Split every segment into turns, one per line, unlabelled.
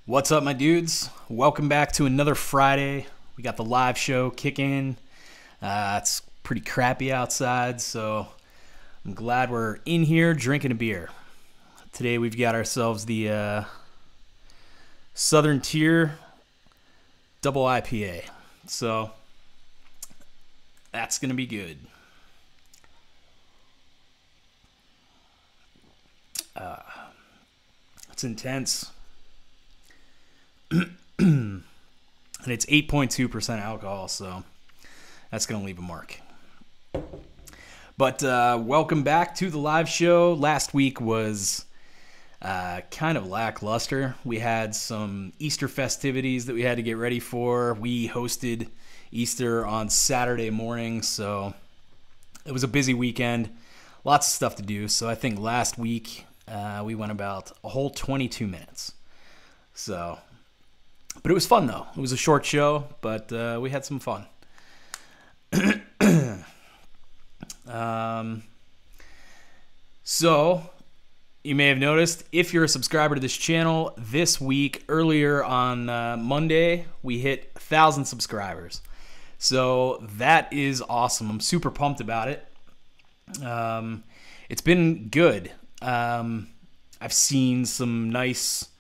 What's up, my dudes? Welcome back to another Friday. We got the live show kicking. It's pretty crappy outside, so I'm glad we're in here drinking a beer. Today we've got ourselves the Southern Tier Double IPA. So that's going to be good. It's intense. And it's 8.2% alcohol, so that's going to leave a mark. But welcome back to the live show. Last week was kind of lackluster. We had some Easter festivities that we had to get ready for. We hosted Easter on Saturday morning, so it was a busy weekend. Lots of stuff to do. So I think last week we went about a whole 22 minutes. So, but it was fun though. It was a short show, but we had some fun. So you may have noticed, if you're a subscriber to this channel, this week, earlier on Monday, we hit 1,000 subscribers. So that is awesome. I'm super pumped about it. It's been good. I've seen some nice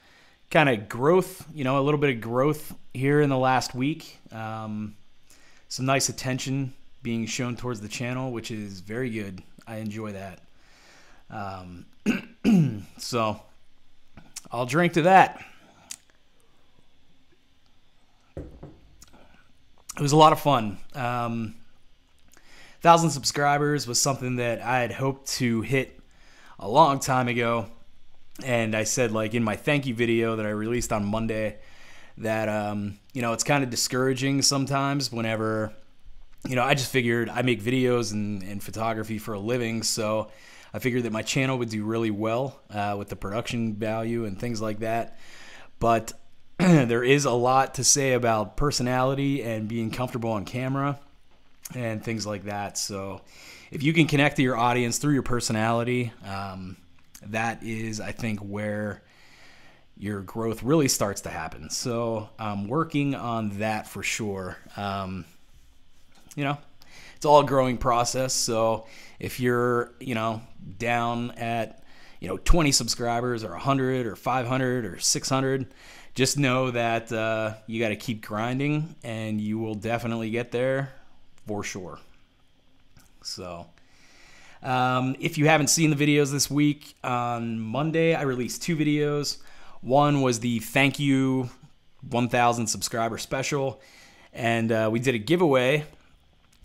kind of growth, a little bit of growth here in the last week. Some nice attention being shown towards the channel, which is very good. I enjoy that. So I'll drink to that. It was a lot of fun. 1,000 subscribers was something that I had hoped to hit a long time ago. And I said, like, in my thank you video that I released on Monday, that, it's kind of discouraging sometimes whenever, I just figured I make videos and photography for a living. So I figured that my channel would do really well with the production value and things like that. But there is a lot to say about personality and being comfortable on camera and things like that. So if you can connect to your audience through your personality, that is, I think, where your growth really starts to happen. So I'm working on that for sure. It's all a growing process. So if you're, down at, 20 subscribers or 100 or 500 or 600, just know that you got to keep grinding and you will definitely get there for sure. So if you haven't seen the videos this week, on Monday I released 2 videos. One was the thank you 1,000 subscriber special, and we did a giveaway,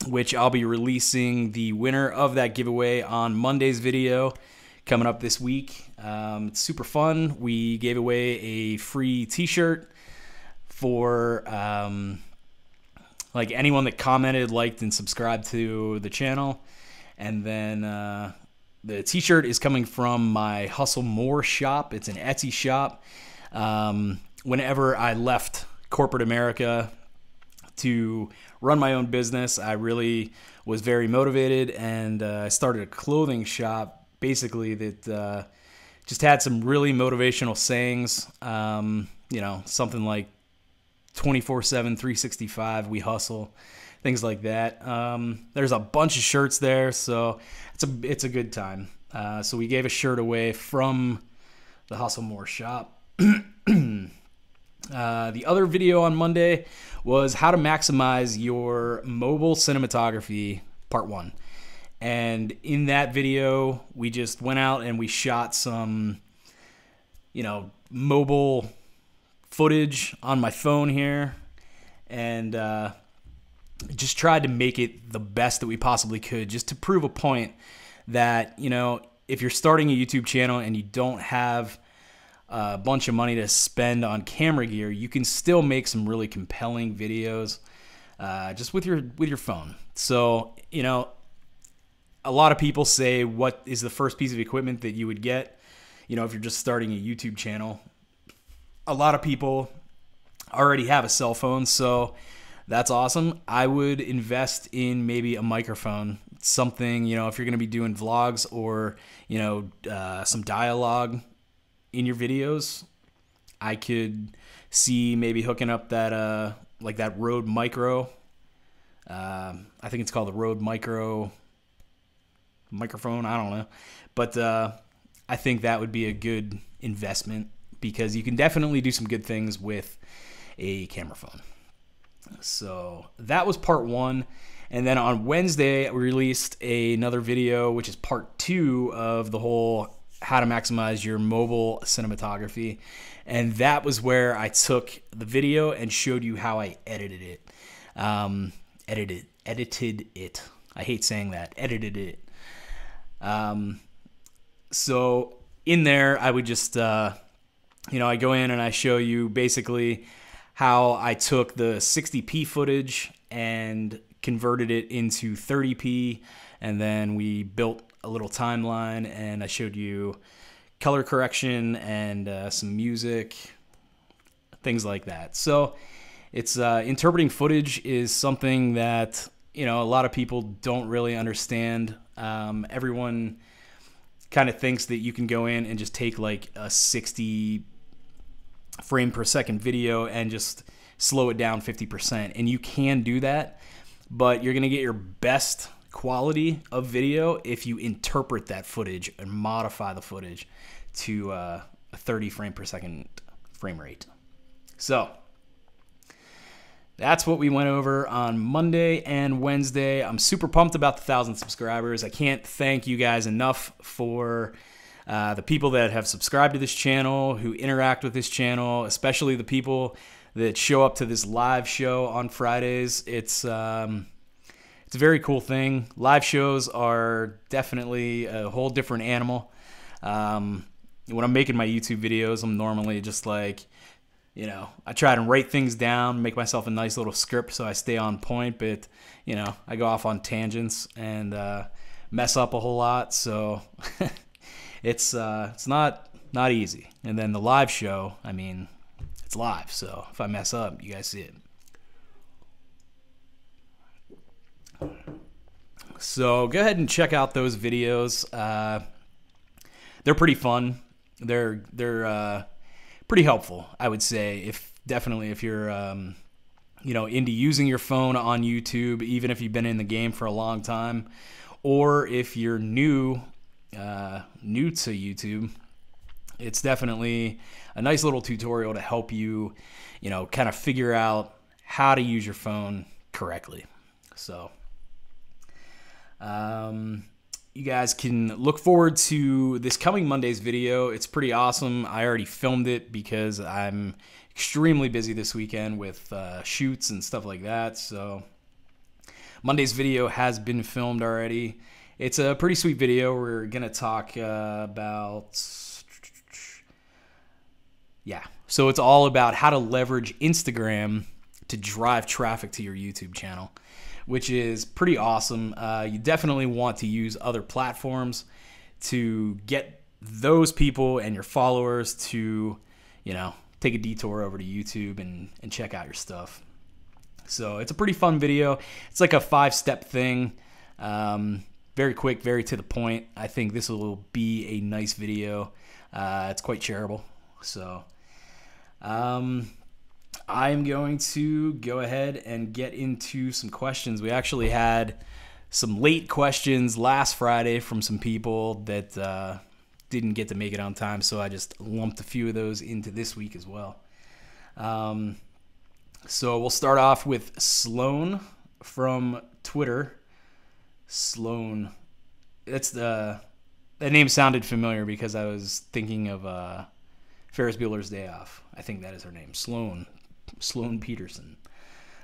which I'll be releasing the winner of that giveaway on Monday's video coming up this week. It's super fun. We gave away a free t-shirt for like anyone that commented, liked, and subscribed to the channel. And then the t-shirt is coming from my Hustle More shop. It's an Etsy shop. Whenever I left corporate America to run my own business, I really was very motivated, and I started a clothing shop basically that just had some really motivational sayings, something like 24/7, 365, we hustle, things like that. There's a bunch of shirts there, so it's a good time. So we gave a shirt away from the Hustle More shop. The other video on Monday was how to maximize your mobile cinematography, part 1. And in that video, we just went out and we shot some, mobile footage on my phone here, and just tried to make it the best that we possibly could, just to prove a point that, if you're starting a YouTube channel and you don't have a bunch of money to spend on camera gear, you can still make some really compelling videos just with your phone. So, a lot of people say, what is the first piece of equipment that you would get, if you're just starting a YouTube channel? A lot of people already have a cell phone, so that's awesome. I would invest in maybe a microphone, something, if you're going to be doing vlogs or, some dialogue in your videos. I could see maybe hooking up that like that Rode Micro. I think it's called the Rode Micro microphone. I don't know, but I think that would be a good investment because you can definitely do some good things with a camera phone. So that was part 1. And then on Wednesday, we released another video, which is part 2 of the whole how to maximize your mobile cinematography. And that was where I took the video and showed you how I edited it. Edited it. I hate saying that. Edited it. So in there, I would just, I go in and I show you basically how I took the 60p footage and converted it into 30p, and then we built a little timeline, and I showed you color correction and some music, things like that. So it's interpreting footage is something that a lot of people don't really understand. Everyone kind of thinks that you can go in and just take like a 60 frame per second video and just slow it down 50%, and you can do that, but you're gonna get your best quality of video if you interpret that footage and modify the footage to a 30 frame per second frame rate. So that's what we went over on Monday and Wednesday. I'm super pumped about the 1,000 subscribers. I can't thank you guys enough for the people that have subscribed to this channel, who interact with this channel, especially the people that show up to this live show on Fridays. It's a very cool thing. Live shows are definitely a whole different animal. When I'm making my YouTube videos, I'm normally just like, I try to write things down, make myself a nice little script so I stay on point, but, I go off on tangents and mess up a whole lot. So it's not easy. And then the live show, I mean, it's live, so if I mess up, you guys see it. So go ahead and check out those videos. They're pretty fun. They're pretty helpful, I would say. If you're into using your phone on YouTube, even if you've been in the game for a long time, or if you're new to YouTube, it's definitely a nice little tutorial to help you, kind of figure out how to use your phone correctly. So you guys can look forward to this coming Monday's video. It's pretty awesome. I already filmed it because I'm extremely busy this weekend with shoots and stuff like that. So Monday's video has been filmed already. It's a pretty sweet video. We're going to talk about... So it's all about how to leverage Instagram to drive traffic to your YouTube channel, which is pretty awesome. You definitely want to use other platforms to get those people and your followers to, take a detour over to YouTube and check out your stuff. So it's a pretty fun video. It's like a 5-step thing. Very quick, very to the point. I think this will be a nice video. It's quite shareable. So I'm going to go ahead and get into some questions. We actually had some late questions last Friday from some people that didn't get to make it on time, so I just lumped a few of those into this week as well. So we'll start off with Sloan from Twitter. Sloan. That name sounded familiar because I was thinking of Ferris Bueller's Day Off. I think that is her name. Sloan Peterson.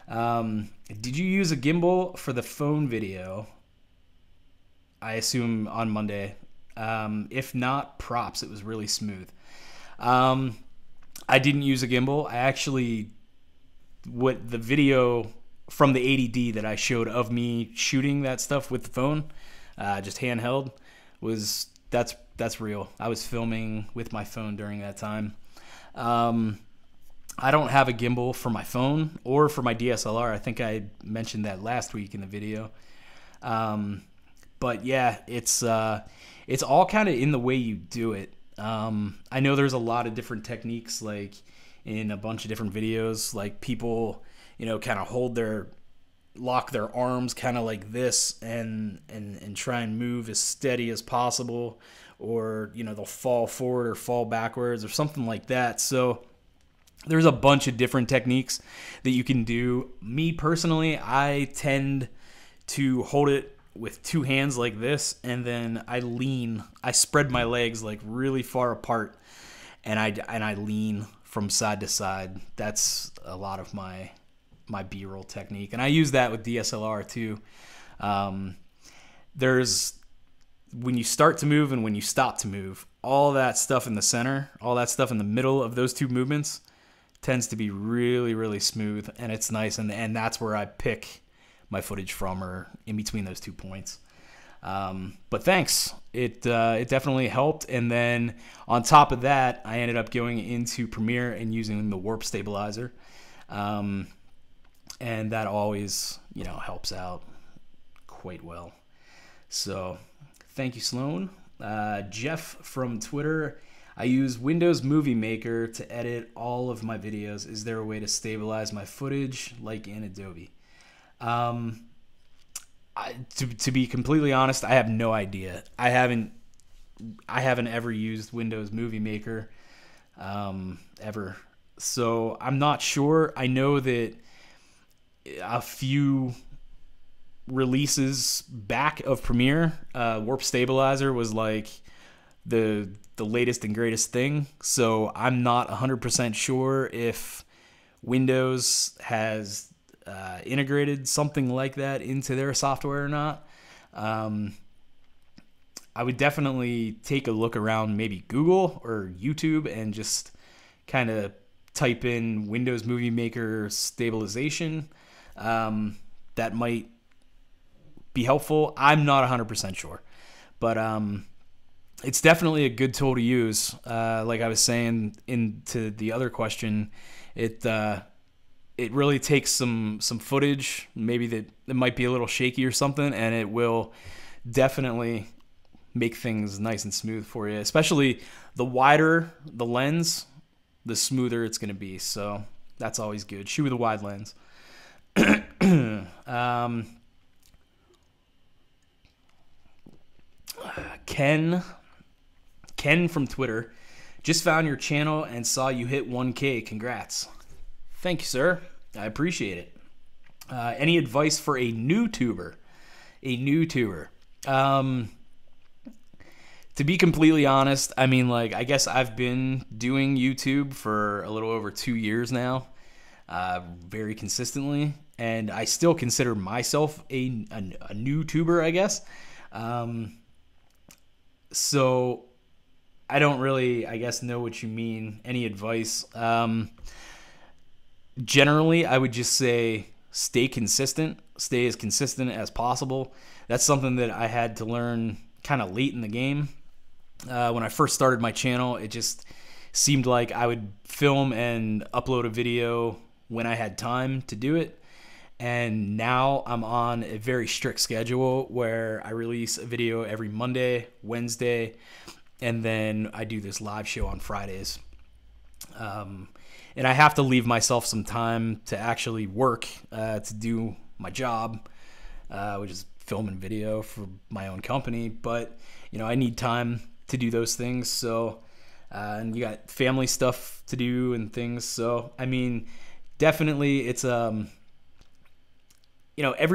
Did you use a gimbal for the phone video? I assume on Monday. If not, props. It was really smooth. I didn't use a gimbal. I actually, what the video from the 80D that I showed of me shooting that stuff with the phone, just handheld, that's real. I was filming with my phone during that time. I don't have a gimbal for my phone or for my DSLR. I think I mentioned that last week in the video. But yeah, it's all kind of in the way you do it. I know there's a lot of different techniques, like in a bunch of different videos, like people, kind of lock their arms kind of like this and try and move as steady as possible, or they'll fall forward or fall backwards or something like that. So there's a bunch of different techniques that you can do. Me personally, I tend to hold it with two hands like this, and then I spread my legs like really far apart, and I lean from side to side. That's a lot of my B-roll technique, and I use that with DSLR too. There's when you start to move and when you stop to move, all that stuff in the center, all that stuff in the middle of those two movements tends to be really, really smooth, and it's nice, and that's where I pick my footage from, or in between those 2 points. But thanks, it definitely helped. And then on top of that, I ended up going into Premiere and using the warp stabilizer, and that always helps out quite well. So thank you, Sloan. Jeff from Twitter: I use Windows Movie Maker to edit all of my videos. Is there a way to stabilize my footage like in Adobe? To be completely honest, I have no idea. I haven't ever used Windows Movie Maker ever, so I'm not sure. I know that a few releases back of Premiere, Warp Stabilizer was like the latest and greatest thing. So I'm not 100% sure if Windows has integrated something like that into their software or not. I would definitely take a look around, maybe Google or YouTube, and just kind of type in Windows Movie Maker stabilization. That might be helpful. I'm not 100% sure, but it's definitely a good tool to use. Like I was saying into the other question, it really takes some footage, maybe that might be a little shaky or something, and it will definitely make things nice and smooth for you. Especially the wider the lens, the smoother it's going to be. So that's always good. Shoot with a wide lens. Ken from Twitter: just found your channel and saw you hit 1K. Congrats. Thank you, sir. I appreciate it. Any advice for a new tuber? To be completely honest, I mean, like, I guess I've been doing YouTube for a little over 2 years now, very consistently, and I still consider myself a new tuber, I guess. So I don't really, I guess, know what you mean. Any advice? Generally, I would just say stay consistent. Stay as consistent as possible. That's something that I had to learn kind of late in the game. When I first started my channel, it just seemed like I would film and upload a video when I had time to do it. And now I'm on a very strict schedule where I release a video every Monday, Wednesday, and then I do this live show on Fridays. And I have to leave myself some time to actually work, to do my job, which is film and video for my own company. But, I need time to do those things. So, and you got family stuff to do and things. So, I mean, definitely it's, every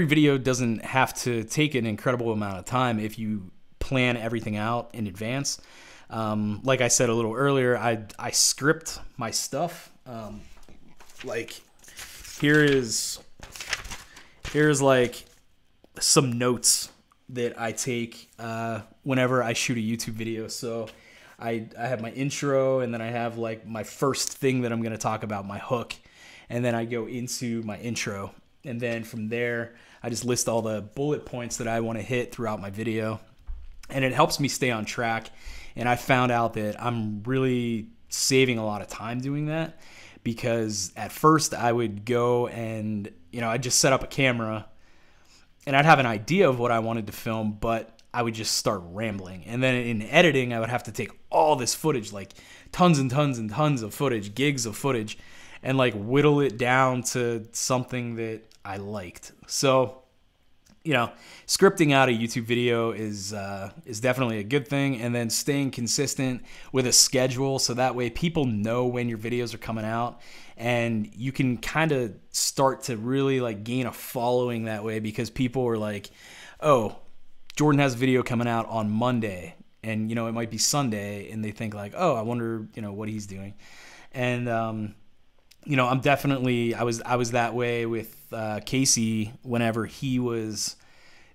video doesn't have to take an incredible amount of time if you plan everything out in advance. Like I said a little earlier, I script my stuff. Like here's like some notes that I take whenever I shoot a YouTube video. So I have my intro, and then I have like my first thing that I'm going to talk about, my hook, and then I go into my intro, and then from there I just list all the bullet points that I want to hit throughout my video, and it helps me stay on track. And I found out that I'm really saving a lot of time doing that, because at first I would go and I'd just set up a camera and I'd have an idea of what I wanted to film, but I would just start rambling. And then in editing, I would have to take all this footage, like tons and tons and tons of footage, gigs of footage, and like whittle it down to something that I liked. So, you know, scripting out a YouTube video is definitely a good thing, and then staying consistent with a schedule so that way people know when your videos are coming out, and you can kind of start to really like gain a following that way, because people are like, oh, Jordan has a video coming out on Monday, and, you know, it might be Sunday, and they think like, oh, I wonder, you know, what he's doing. And you know, I'm definitely, I was that way with Casey whenever he was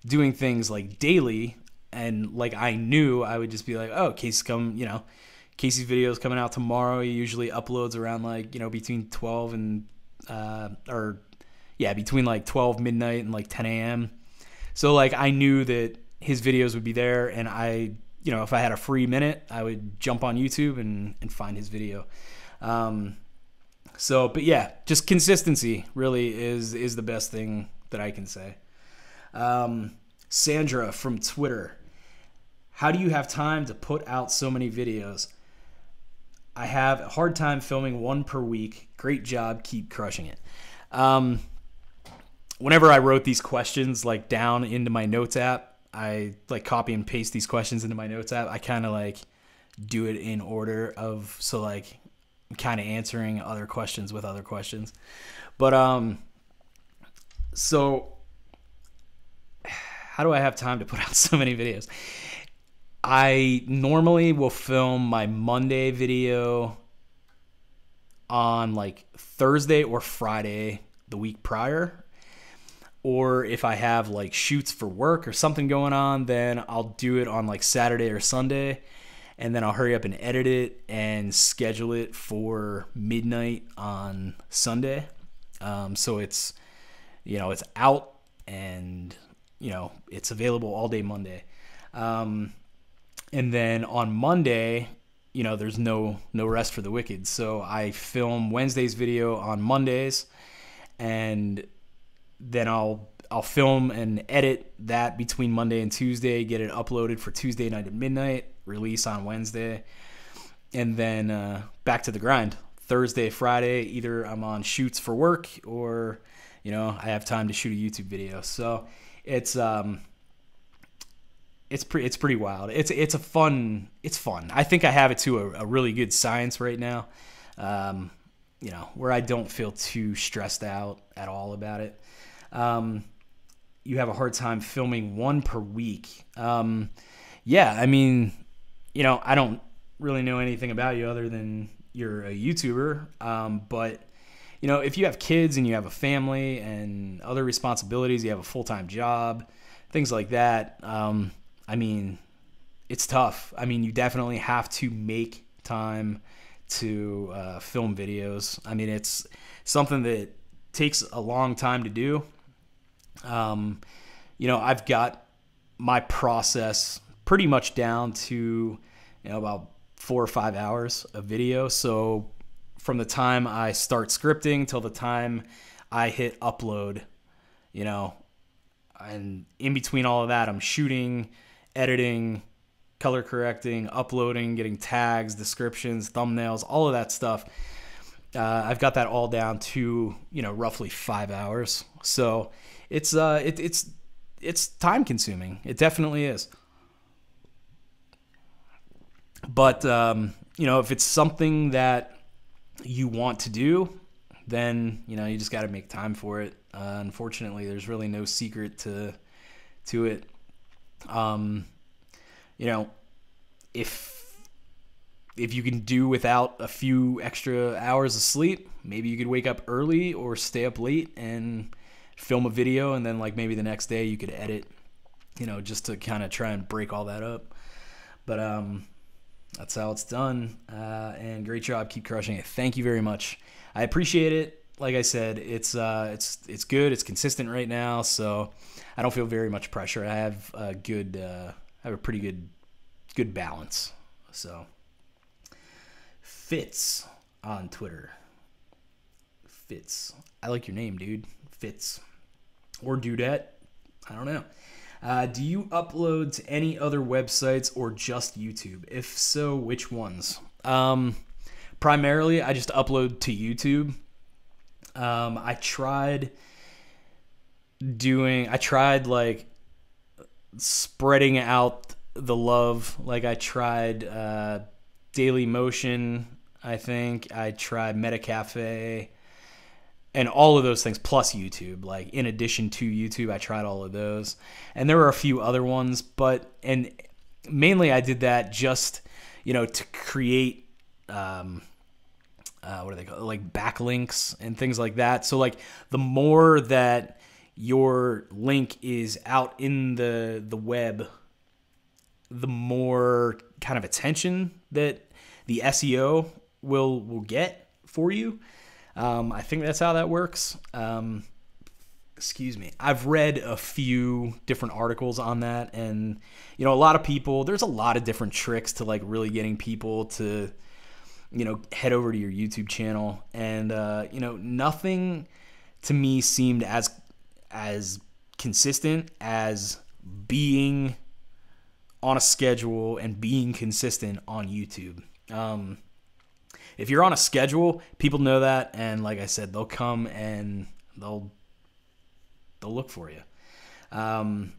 doing things like daily, and like I knew I would just be like, oh, Casey's video's coming out tomorrow. He usually uploads around like, you know, between 12 and between like 12 midnight and like 10 a.m. So like I knew that his videos would be there, and I, you know, if I had a free minute, I would jump on YouTube and find his video. But yeah, just consistency really is the best thing that I can say. Sandra from Twitter: how do you have time to put out so many videos? I have a hard time filming one per week. Great job. Keep crushing it. Whenever I wrote these questions like down into my notes app, I like copy and paste these questions into my notes app. I kind of like do it in order of, so like I'm kind of answering other questions with other questions. But so how do I have time to put out so many videos? I normally will film my Monday video on like Thursday or Friday the week prior. Or if I have like shoots for work or something going on, then I'll do it on like Saturday or Sunday, and then I'll hurry up and edit it and schedule it for midnight on Sunday. So it's, you know, it's out, and, you know, it's available all day Monday. And then on Monday, you know, there's no rest for the wicked. So I film Wednesday's video on Mondays, and then I'll film and edit that between Monday and Tuesday, get it uploaded for Tuesday night at midnight, release on Wednesday, and then back to the grind. Thursday, Friday, either I'm on shoots for work, or, you know, I have time to shoot a YouTube video. So it's pretty wild. It's fun. I think I have it to a really good science right now, you know, where I don't feel too stressed out at all about it. You have a hard time filming one per week. Yeah, I mean, you know, I don't really know anything about you other than you're a YouTuber. But, you know, if you have kids and you have a family and other responsibilities, you have a full-time job, things like that, I mean, it's tough. I mean, you definitely have to make time to film videos. I mean, it's something that takes a long time to do. You know, I've got my process pretty much down to, you know, about 4 or 5 hours of video. So from the time I start scripting till the time I hit upload, you know, and in between all of that, I'm shooting, editing, color correcting, uploading, getting tags, descriptions, thumbnails, all of that stuff. I've got that all down to, you know, roughly 5 hours. So it's time consuming. It definitely is. But, you know, if it's something that you want to do, then, you know, you just got to make time for it. Unfortunately, there's really no secret to it. You know, if you can do without a few extra hours of sleep, maybe you could wake up early or stay up late and film a video, and then like maybe the next day you could edit, you know, just to kind of try and break all that up. But that's how it's done. And great job, keep crushing it. Thank you very much. I appreciate it. Like I said, it's good. It's consistent right now, so I don't feel very much pressure. I have a pretty good balance. So Fitz on Twitter. Fitz. I like your name, dude. Fitz. Or Dudette. I don't know. Do you upload to any other websites or just YouTube? If so, which ones? Primarily, I just upload to YouTube. I tried like spreading out the love. Like I tried Daily Motion, I think. I tried Metacafe. And all of those things, plus YouTube. Like, in addition to YouTube, I tried all of those. And there were a few other ones, and mainly I did that just, to create, what do they call it? Like, backlinks and things like that. So, like, the more that your link is out in the web, the more kind of attention that the SEO will get for you. I think that's how that works. Excuse me. I've read a few different articles on that, and a lot of people, there's a lot of different tricks to like really getting people to head over to your YouTube channel, and nothing to me seemed as consistent as being on a schedule and being consistent on YouTube. If you're on a schedule, people know that, and like I said, they'll come and they'll look for you. But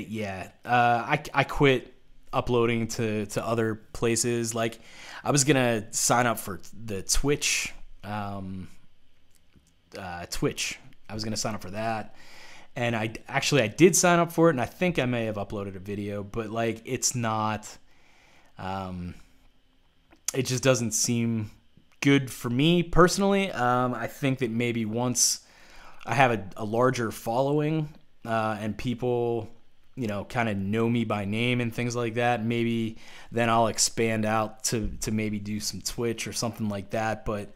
yeah, I quit uploading to other places. Like, I was gonna sign up for the Twitch. Twitch. I was gonna sign up for that, and I did sign up for it, and I think I may have uploaded a video, but like it's not. It just doesn't seem good for me personally. I think that maybe once I have a larger following and people, kind of know me by name and things like that, maybe then I'll expand out to maybe do some Twitch or something like that. But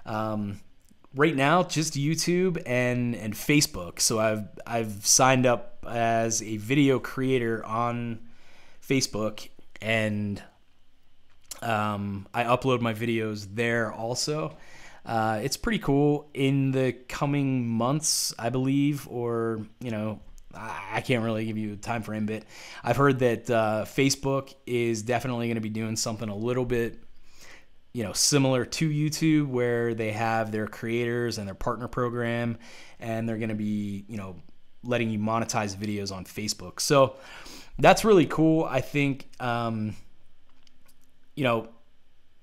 right now, just YouTube and Facebook. So I've signed up as a video creator on Facebook, and I upload my videos there also. It's pretty cool. In the coming months, I believe, or, I can't really give you a time frame, but I've heard that Facebook is definitely going to be doing something a little bit, similar to YouTube, where they have their creators and their partner program, and they're going to be, letting you monetize videos on Facebook. So that's really cool. I think,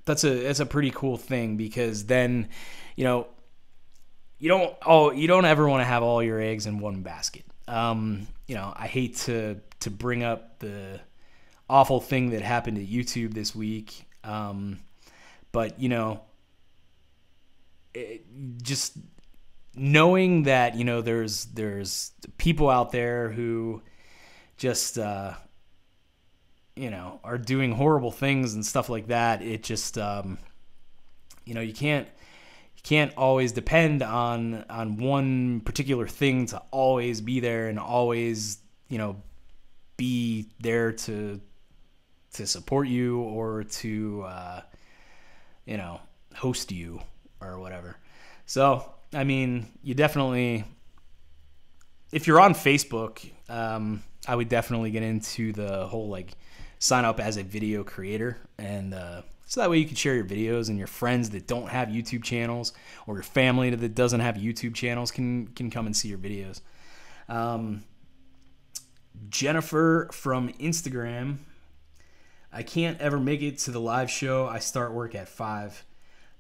that's a pretty cool thing, because then, you don't ever want to have all your eggs in one basket. I hate to bring up the awful thing that happened to YouTube this week. But just knowing that, there's people out there who just, are doing horrible things and stuff like that. It just, you can't always depend on one particular thing to always be there and always, be there to support you or to, host you or whatever. So, I mean, you definitely, if you're on Facebook, I would definitely get into the whole, like, sign up as a video creator, and so that way you can share your videos, and your friends that don't have YouTube channels, or your family that doesn't have YouTube channels, can come and see your videos. Jennifer from Instagram: I can't ever make it to the live show. I start work at 5,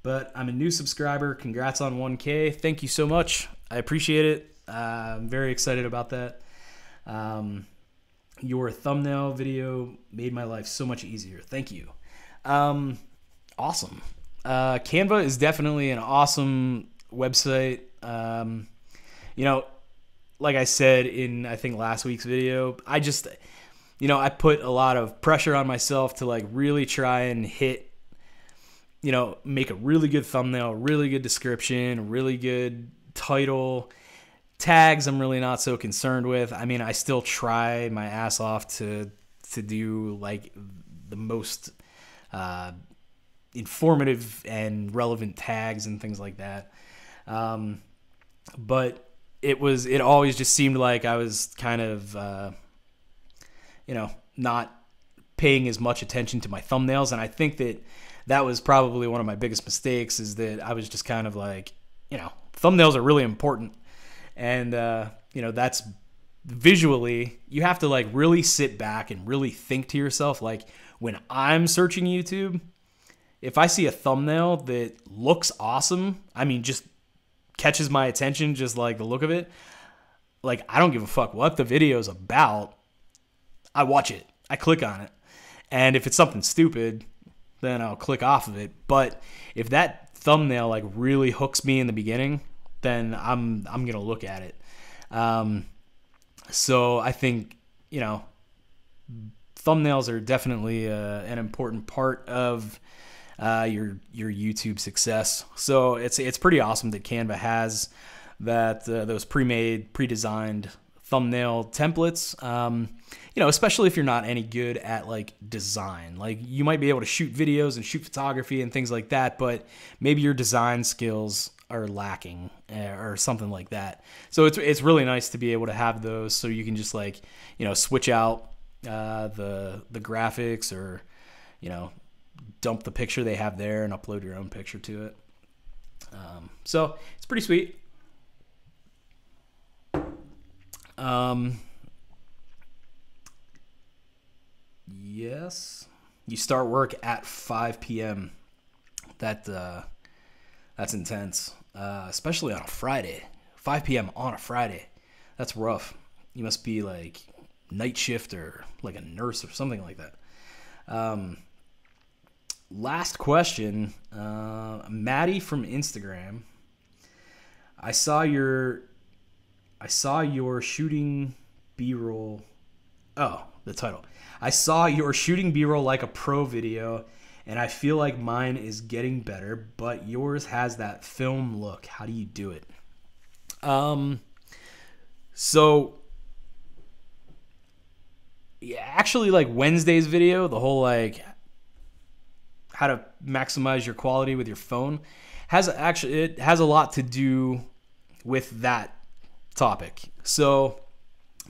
but I'm a new subscriber. Congrats on 1K. Thank you so much. I appreciate it. I'm very excited about that. Your thumbnail video made my life so much easier. Thank you. Awesome. Canva is definitely an awesome website. Like I said in, I think, last week's video, I just, I put a lot of pressure on myself to like really try and hit, make a really good thumbnail, really good description, really good title. Tags I'm really not so concerned with. I mean, I still try my ass off to do like the most informative and relevant tags and things like that. But it always just seemed like I was kind of, not paying as much attention to my thumbnails. And I think that was probably one of my biggest mistakes, is that I was just kind of like, thumbnails are really important. And, that's visually, you have to like really sit back and really think to yourself. Like when I'm searching YouTube, if I see a thumbnail that looks awesome, I mean, just catches my attention, just like the look of it, like I don't give a fuck what the video's about. I watch it. I click on it. And if it's something stupid, then I'll click off of it. But if that thumbnail like really hooks me in the beginning, then I'm going to look at it. So I think, thumbnails are definitely an important part of your YouTube success. So it's pretty awesome that Canva has that those pre-made, pre-designed thumbnail templates. Especially if you're not any good at like design. Like you might be able to shoot videos and shoot photography and things like that, but maybe your design skills are lacking or something like that. So it's really nice to be able to have those, so you can just like, switch out the graphics, or, dump the picture they have there and upload your own picture to it. So it's pretty sweet. Yes, you start work at 5 p.m. That's intense, especially on a Friday. 5 p.m. on a Friday, that's rough. You must be like night shift or like a nurse or something like that. Last question, Maddie from Instagram. I saw your shooting B-roll. Oh, the title. I saw your shooting B-roll like a pro video, and I feel like mine is getting better, but yours has that film look. How do you do it? So yeah, actually, like Wednesday's video, the whole like how to maximize your quality with your phone, it has a lot to do with that topic. So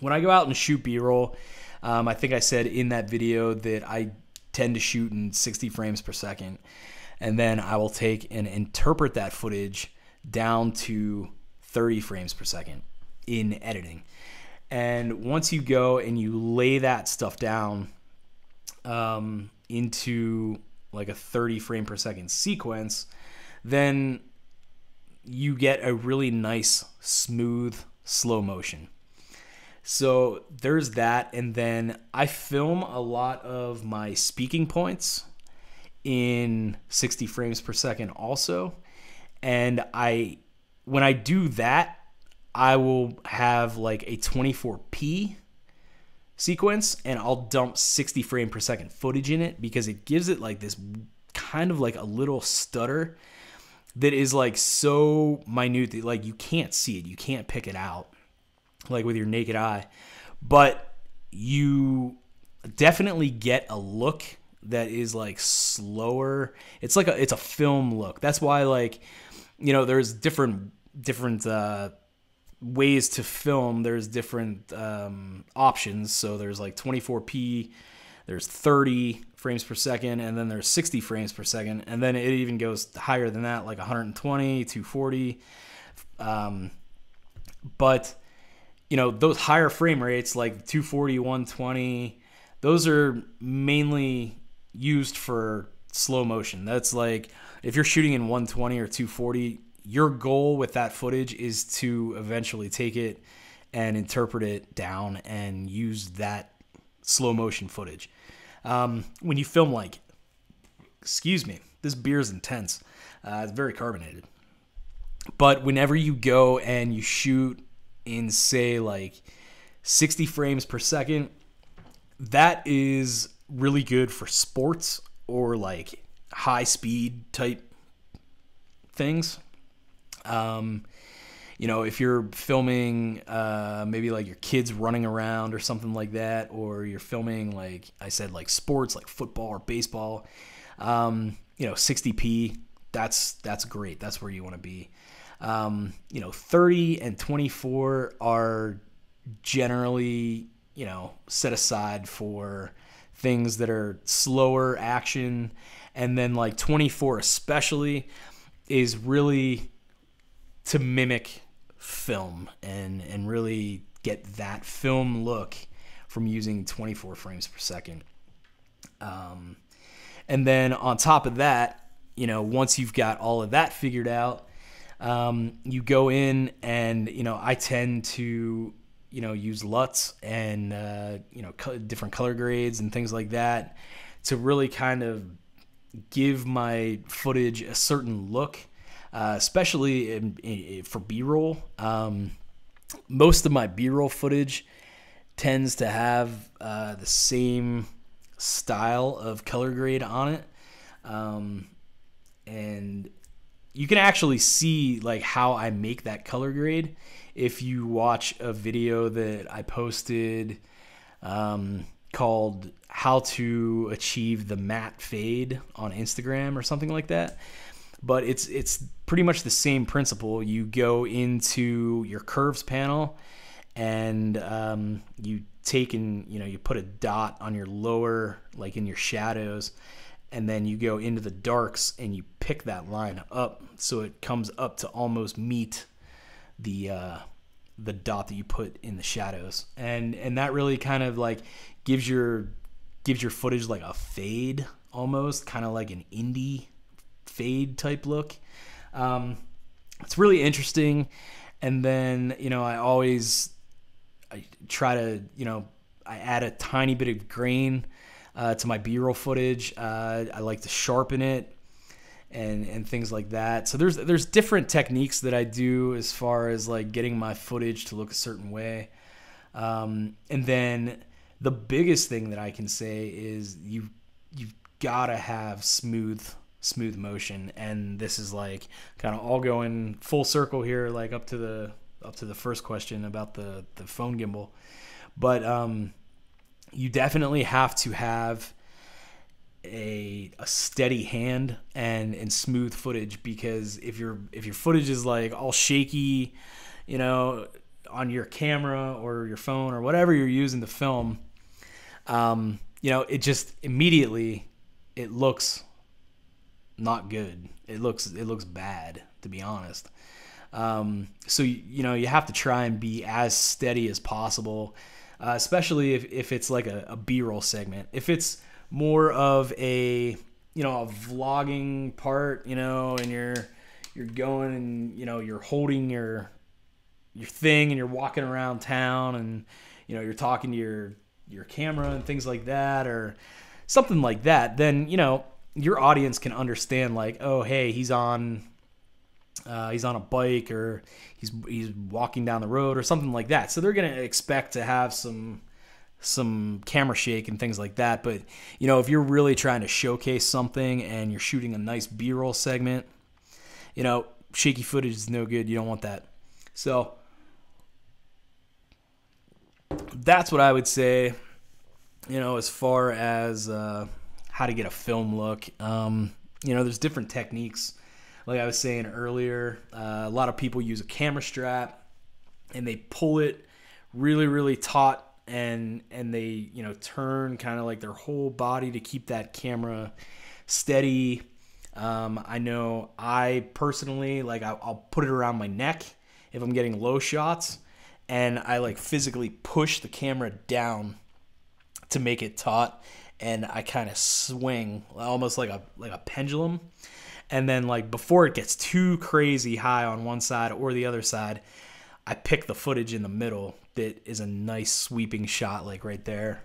when I go out and shoot B-roll, I think I said in that video that I tend to shoot in 60 frames per second, and then I will take and interpret that footage down to 30 frames per second in editing. And once you go and you lay that stuff down into like a 30 frame per second sequence, then you get a really nice, smooth, slow motion. So there's that. And then I film a lot of my speaking points in 60 frames per second also. And when I do that, I will have like a 24p sequence, and I'll dump 60 frame per second footage in it, because it gives it like this kind of like a little stutter that is like so minute that like you can't see it, you can't pick it out like with your naked eye, but you definitely get a look that is like slower. It's a film look. That's why, like, there's different ways to film. There's different options. So there's like 24p, there's 30 frames per second, and then there's 60 frames per second, and then it even goes higher than that, like 120, 240. But those higher frame rates, like 240, 120, those are mainly used for slow motion. That's like if you're shooting in 120 or 240, your goal with that footage is to eventually take it and interpret it down and use that slow motion footage. When you film like, excuse me, this beer is intense. It's very carbonated. But whenever you go and you shoot in, say, like 60 frames per second, that is really good for sports or like high speed type things. If you're filming maybe like your kids running around or something like that, or you're filming, like I said, like sports, like football or baseball, 60p, that's great. That's where you want to be. You know, 30 and 24 are generally, you know, set aside for things that are slower action. And then like 24 especially is really to mimic film and really get that film look from using 24 frames per second. And then on top of that, you know, once you've got all of that figured out, you go in and, you know, I tend to, you know, use LUTs and, you know, different color grades and things like that to really kind of give my footage a certain look, especially for B-roll. Most of my B-roll footage tends to have the same style of color grade on it. And you can actually see like how I make that color grade if you watch a video that I posted called How to Achieve the Matte Fade on Instagram or something like that. But it's pretty much the same principle. You go into your curves panel and you take and, you know, you put a dot on your lower, like in your shadows, and then you go into the darks and you pick that line up so it comes up to almost meet the dot that you put in the shadows, and that really kind of like gives your footage like a fade, almost kind of like an indie fade type look. It's really interesting. And then, you know, I try to, you know, I add a tiny bit of grain to my B-roll footage. I like to sharpen it and things like that. So there's different techniques that I do as far as like getting my footage to look a certain way. And then the biggest thing that I can say is you've gotta have smooth motion. And this is like kind of all going full circle here, like up to the first question about the phone gimbal. But you definitely have to have a steady hand and smooth footage, because if your footage is like all shaky, you know, on your camera or your phone or whatever you're using to film, you know, it just immediately, it looks not good. It looks bad, to be honest. So, you know, you have to try and be as steady as possible, especially if it's like a B-roll segment. If it's more of a, you know, a vlogging part, you know, and you're going and, you know, you're holding your thing and you're walking around town and, you know, you're talking to your camera and things like that, or something like that, then, you know, your audience can understand like, oh, hey, he's on a bike, or he's walking down the road or something like that. So they're going to expect to have some camera shake and things like that. But, you know, if you're really trying to showcase something and you're shooting a nice B-roll segment, you know, shaky footage is no good. You don't want that. So that's what I would say, you know, as far as how to get a film look. You know, there's different techniques. Like I was saying earlier, a lot of people use a camera strap and they pull it really, really taut, and they, you know, turn kind of like their whole body to keep that camera steady. I know I personally, like, I'll put it around my neck if I'm getting low shots, and I like physically push the camera down to make it taut, and I kind of swing almost like a pendulum. And then, like, before it gets too crazy high on one side or the other side, I pick the footage in the middle that is a nice sweeping shot, like right there.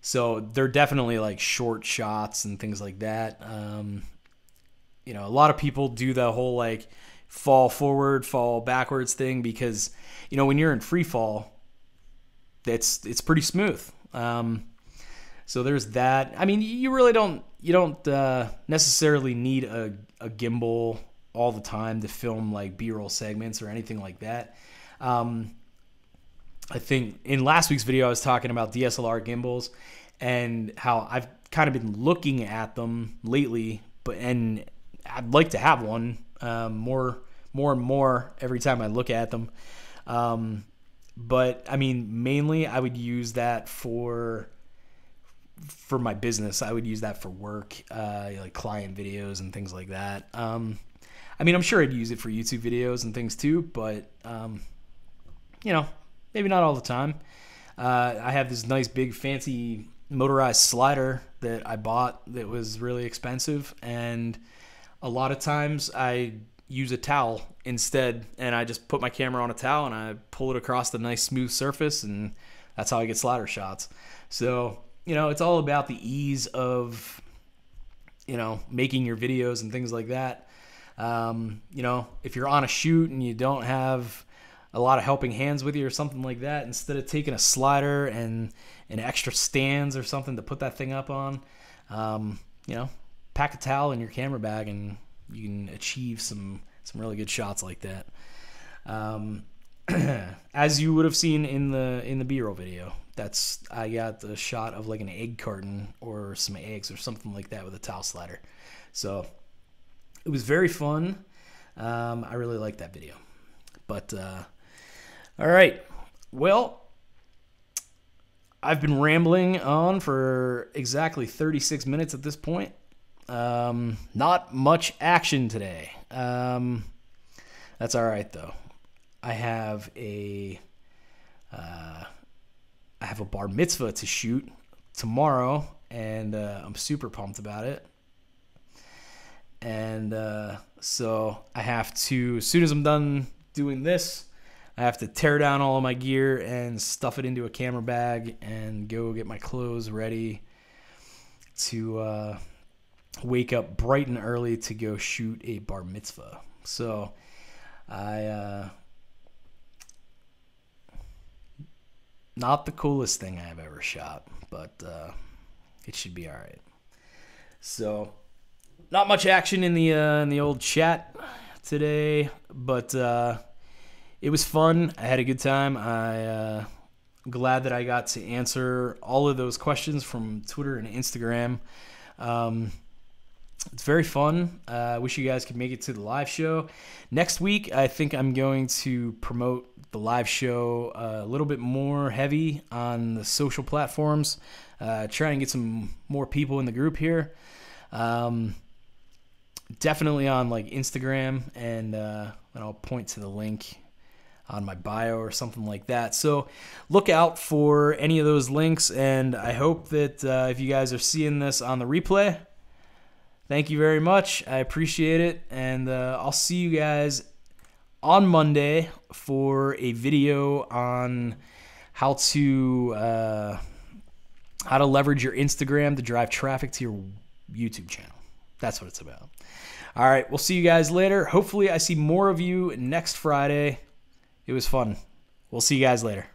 So they're definitely like short shots and things like that. You know, a lot of people do the whole like fall forward, fall backwards thing, because, you know, when you're in free fall, it's pretty smooth. So there's that. I mean, you really don't necessarily need a gimbal all the time to film like B-roll segments or anything like that. I think in last week's video I was talking about DSLR gimbals and how I've kind of been looking at them lately, and I'd like to have one more and more every time I look at them. But I mean, mainly I would use that for my business. I would use that for work, like client videos and things like that. I mean, I'm sure I'd use it for YouTube videos and things too, but you know, maybe not all the time. I have this nice big fancy motorized slider that I bought that was really expensive, and a lot of times I use a towel instead, and I just put my camera on a towel and I pull it across the nice smooth surface, and that's how I get slider shots. So, you know, it's all about the ease of, you know, making your videos and things like that. You know, if you're on a shoot and you don't have a lot of helping hands with you or something like that, instead of taking a slider and an extra stands or something to put that thing up on, you know, pack a towel in your camera bag and you can achieve some really good shots like that. As you would have seen in the B-roll video, I got the shot of like an egg carton or some eggs or something like that with a towel slider. So it was very fun. I really liked that video. But all right, well, I've been rambling on for exactly 36 minutes at this point. Not much action today. That's all right though. I have a bar mitzvah to shoot tomorrow, and I'm super pumped about it. And so I have to, as soon as I'm done doing this, I have to tear down all of my gear and stuff it into a camera bag and go get my clothes ready to wake up bright and early to go shoot a bar mitzvah. So not the coolest thing I've ever shot, but it should be all right. So not much action in the old chat today, but it was fun. I had a good time. I'm glad that I got to answer all of those questions from Twitter and Instagram. It's very fun. I wish you guys could make it to the live show. Next week, I think I'm going to promote the live show a little bit more heavy on the social platforms. Try and get some more people in the group here. Definitely on like Instagram, and I'll point to the link on my bio or something like that. So look out for any of those links, and I hope that if you guys are seeing this on the replay, thank you very much. I appreciate it, and I'll see you guys on Monday for a video on how to leverage your Instagram to drive traffic to your YouTube channel. That's what it's about. All right, we'll see you guys later. Hopefully I see more of you next Friday. It was fun. We'll see you guys later.